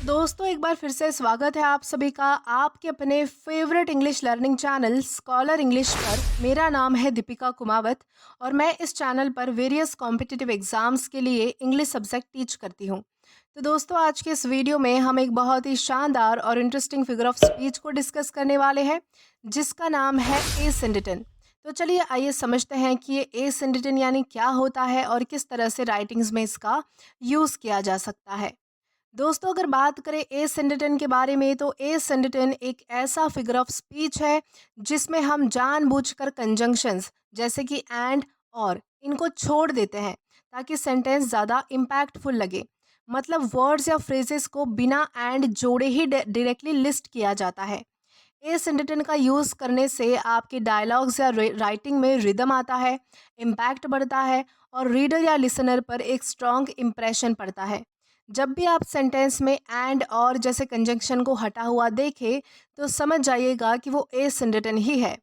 दोस्तों एक बार फिर से स्वागत है आप सभी का आपके अपने favourite English learning channel scholar English पर। मेरा नाम है दीपिका कुमावत और मैं इस चैनल पर वेरियस कॉम्पिटिटिव एग्जाम्स के लिए इंग्लिश सब्जेक्ट टीच करती हूँ। तो दोस्तों आज के इस वीडियो में हम एक बहुत ही शानदार और इंटरेस्टिंग फिगर ऑफ स्पीच को डिस्कस करने वाले हैं जिसका नाम है ए सिंडिटन। तो चलिए आइए समझते हैं कि ये ए सिंडिटन यानी क्या होता है और किस तरह से राइटिंग्स में इसका यूज़ किया जा सकता है। दोस्तों अगर बात करें ए सिंडिटन के बारे में तो ए सिंडिटन एक ऐसा फिगर ऑफ स्पीच है जिसमें हम जानबूझकर कंजंक्शंस जैसे कि एंड और इनको छोड़ देते हैं ताकि सेंटेंस ज़्यादा इम्पैक्टफुल लगे। मतलब वर्ड्स या फ्रेजेस को बिना एंड जोड़े ही डायरेक्टली लिस्ट किया जाता है। ए सिंडिटन का यूज़ करने से आपके डायलॉग्स या राइटिंग में रिदम आता है, इम्पैक्ट बढ़ता है और रीडर या लिसनर पर एक स्ट्रॉन्ग इम्प्रेशन पड़ता है। जब भी आप सेंटेंस में एंड और जैसे कंजंक्शन को हटा हुआ देखें तो समझ जाइएगा कि वो ए सिंडिटन ही है।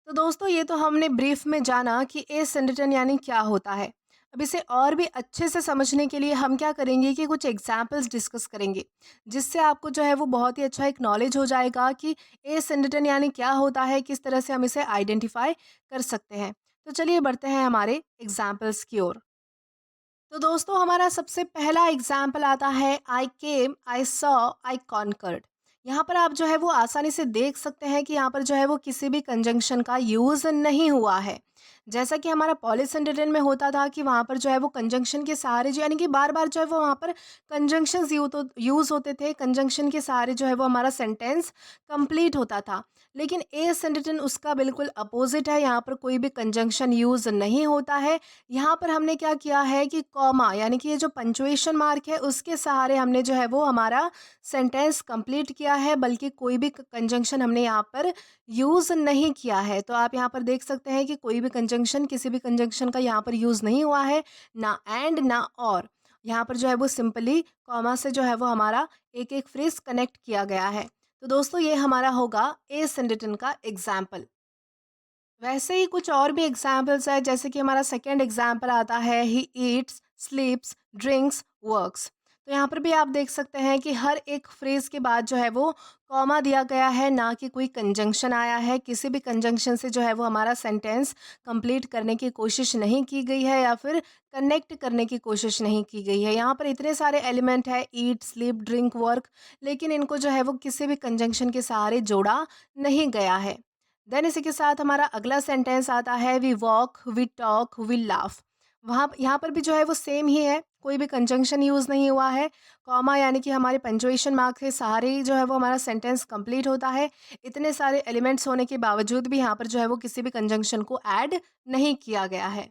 तो दोस्तों ये तो हमने ब्रीफ में जाना कि ए सिंडिटन यानी क्या होता है। अब इसे और भी अच्छे से समझने के लिए हम क्या करेंगे कि कुछ एग्जाम्पल्स डिस्कस करेंगे जिससे आपको जो है वो बहुत ही अच्छा एक नॉलेज हो जाएगा कि ए सिंडिटन यानी क्या होता है, किस तरह से हम इसे आइडेंटिफाई कर सकते हैं। तो चलिए बढ़ते हैं हमारे एग्जाम्पल्स की ओर। तो दोस्तों हमारा सबसे पहला एग्जाम्पल आता है आई केम आई सॉ आई कॉन्कर्ड। यहाँ पर आप जो है वो आसानी से देख सकते हैं कि यहाँ पर जो है वो किसी भी कंजंक्शन का यूज़ नहीं हुआ है। जैसा कि हमारा पॉलिस सेंटेंस में होता था कि वहाँ पर जो है वो कंजंक्शन के सहारे जो यानी कि बार बार जो है वो वहाँ पर कंजंक्शंस यूज़ होते थे, कंजंक्शन के सहारे जो है वो हमारा सेंटेंस कंप्लीट होता था। लेकिन ए सेंटेंस उसका बिल्कुल अपोजिट है, यहाँ पर कोई भी कंजंक्शन यूज़ नहीं होता है। यहाँ पर हमने क्या किया है कि कॉमा यानी कि ये जो पंक्चुएशन मार्क है उसके सहारे हमने जो है वो हमारा सेंटेंस कंप्लीट किया है, बल्कि कोई भी कंजंक्शन हमने यहाँ पर यूज़ नहीं किया है। तो आप यहाँ पर देख सकते हैं कि कोई भी कंजंक्शन किसी भी कंजंक्शन का यहाँ पर यूज़ नहीं हुआ है, ना एंड ना और। यहाँ पर जो है वो सिंपली कॉमा से जो है वो हमारा एक एक फ्रेज कनेक्ट किया गया है। तो दोस्तों ये हमारा होगा ए सिंडिटन का एग्जाम्पल। वैसे ही कुछ और भी एग्जाम्पल्स है जैसे कि हमारा सेकंड एग्जाम्पल आता है ही ईट्स स्लीप्स ड्रिंक्स वर्क्स। तो यहाँ पर भी आप देख सकते हैं कि हर एक फ्रेज के बाद जो है वो कॉमा दिया गया है, ना कि कोई कंजंक्शन आया है। किसी भी कंजंक्शन से जो है वो हमारा सेंटेंस कंप्लीट करने की कोशिश नहीं की गई है या फिर कनेक्ट करने की कोशिश नहीं की गई है। यहाँ पर इतने सारे एलिमेंट है ईट स्लीप ड्रिंक वर्क, लेकिन इनको जो है वो किसी भी कंजंक्शन के सहारे जोड़ा नहीं गया है। देन इसी के साथ हमारा अगला सेंटेंस आता है we walk we talk we laugh. वहाँ यहाँ पर भी जो है वो सेम ही है, कोई भी कंजंक्शन यूज़ नहीं हुआ है। कॉमा यानी कि हमारे पंक्चुएशन मार्क के सहारे ही जो है वो हमारा सेंटेंस कंप्लीट होता है। इतने सारे एलिमेंट्स होने के बावजूद भी यहाँ पर जो है वो किसी भी कंजंक्शन को ऐड नहीं किया गया है।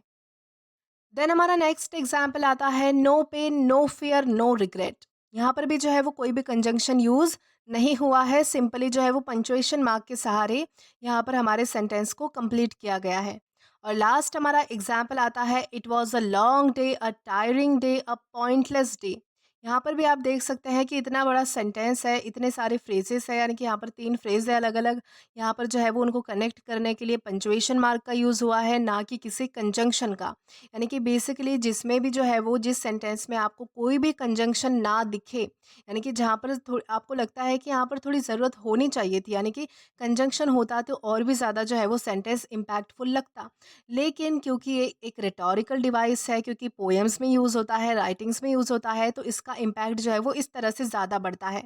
देन हमारा नेक्स्ट एग्जाम्पल आता है no pain no fear no regret. यहाँ पर भी जो है वो कोई भी कंजंक्शन यूज नहीं हुआ है, सिंपली जो है वो पंक्चुएशन मार्क के सहारे यहाँ पर हमारे सेंटेंस को कंप्लीट किया गया है। और लास्ट हमारा एग्जाम्पल आता है it was a long day a tiring day a pointless day. यहाँ पर भी आप देख सकते हैं कि इतना बड़ा सेंटेंस है, इतने सारे फ्रेजेस है, यानी कि यहाँ पर तीन फ्रेज है अलग अलग। यहाँ पर जो है वो उनको कनेक्ट करने के लिए पंक्चुएशन मार्क का यूज़ हुआ है, ना कि किसी कंजंक्शन का। यानी कि बेसिकली जिसमें भी जो है वो जिस सेंटेंस में आपको कोई भी कंजंक्शन ना दिखे, यानी कि जहाँ पर आपको लगता है कि यहाँ पर थोड़ी ज़रूरत होनी चाहिए थी, यानी कि कंजंक्शन होता तो और भी ज़्यादा जो है वो सेंटेंस इम्पैक्टफुल लगता। लेकिन क्योंकि ये एक रिटोरिकल डिवाइस है, क्योंकि पोएम्स में यूज़ होता है, राइटिंग्स में यूज़ होता है, तो इसका इम्पैक्ट जो है वो इस तरह से ज़्यादा बढ़ता है।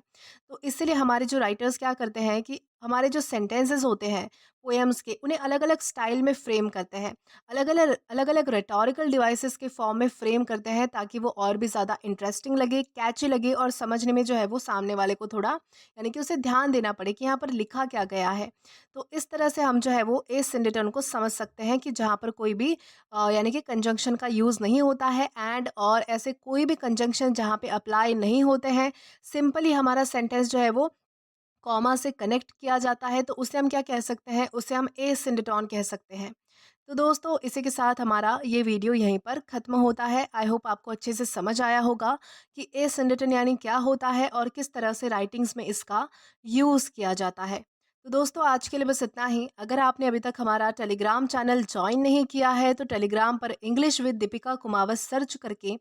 तो इसलिए हमारे जो राइटर्स क्या करते हैं कि हमारे जो सेंटेंसेस होते हैं पोएम्स के, उन्हें अलग अलग स्टाइल में फ्रेम करते हैं, अलग अलग रेटोरिकल डिवाइसेस के फॉर्म में फ्रेम करते हैं, ताकि वो और भी ज़्यादा इंटरेस्टिंग लगे, कैची लगे और समझने में जो है वो सामने वाले को थोड़ा यानी कि उसे ध्यान देना पड़े कि यहाँ पर लिखा क्या गया है। तो इस तरह से हम जो है वो ए सिंडिटन को समझ सकते हैं कि जहाँ पर कोई भी यानी कि कंजंक्शन का यूज़ नहीं होता है, एंड और ऐसे कोई भी कंजंक्शन जहाँ पे अप्लाई नहीं होते हैं, सिंपली हमारा सेंटेंस जो है वो कॉमा से कनेक्ट किया जाता है, तो उसे हम क्या कह सकते हैं, उसे हम ए सिंडिटॉन कह सकते हैं। तो दोस्तों इसी के साथ हमारा ये वीडियो यहीं पर ख़त्म होता है। आई होप आपको अच्छे से समझ आया होगा कि ए सिंडिटन यानी क्या होता है और किस तरह से राइटिंग्स में इसका यूज़ किया जाता है। तो दोस्तों आज के लिए बस इतना ही। अगर आपने अभी तक हमारा टेलीग्राम चैनल ज्वाइन नहीं किया है तो टेलीग्राम पर English with Deepika Kumawat search करके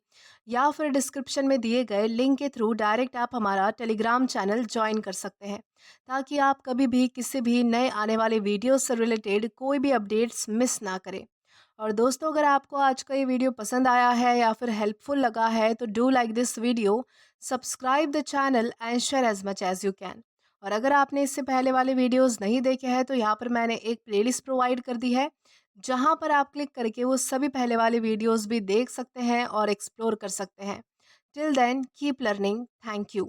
या फिर डिस्क्रिप्शन में दिए गए लिंक के थ्रू डायरेक्ट आप हमारा टेलीग्राम चैनल ज्वाइन कर सकते हैं, ताकि आप कभी भी किसी भी नए आने वाले वीडियो से रिलेटेड कोई भी अपडेट्स मिस ना करें। और दोस्तों अगर आपको आज का ये वीडियो पसंद आया है या फिर हेल्पफुल लगा है तो do like this video, subscribe the channel and share as much as you can. और अगर आपने इससे पहले वाले वीडियोस नहीं देखे हैं तो यहाँ पर मैंने एक प्लेलिस्ट प्रोवाइड कर दी है, जहाँ पर आप क्लिक करके वो सभी पहले वाले वीडियोस भी देख सकते हैं और एक्सप्लोर कर सकते हैं। Till then keep learning. Thank you.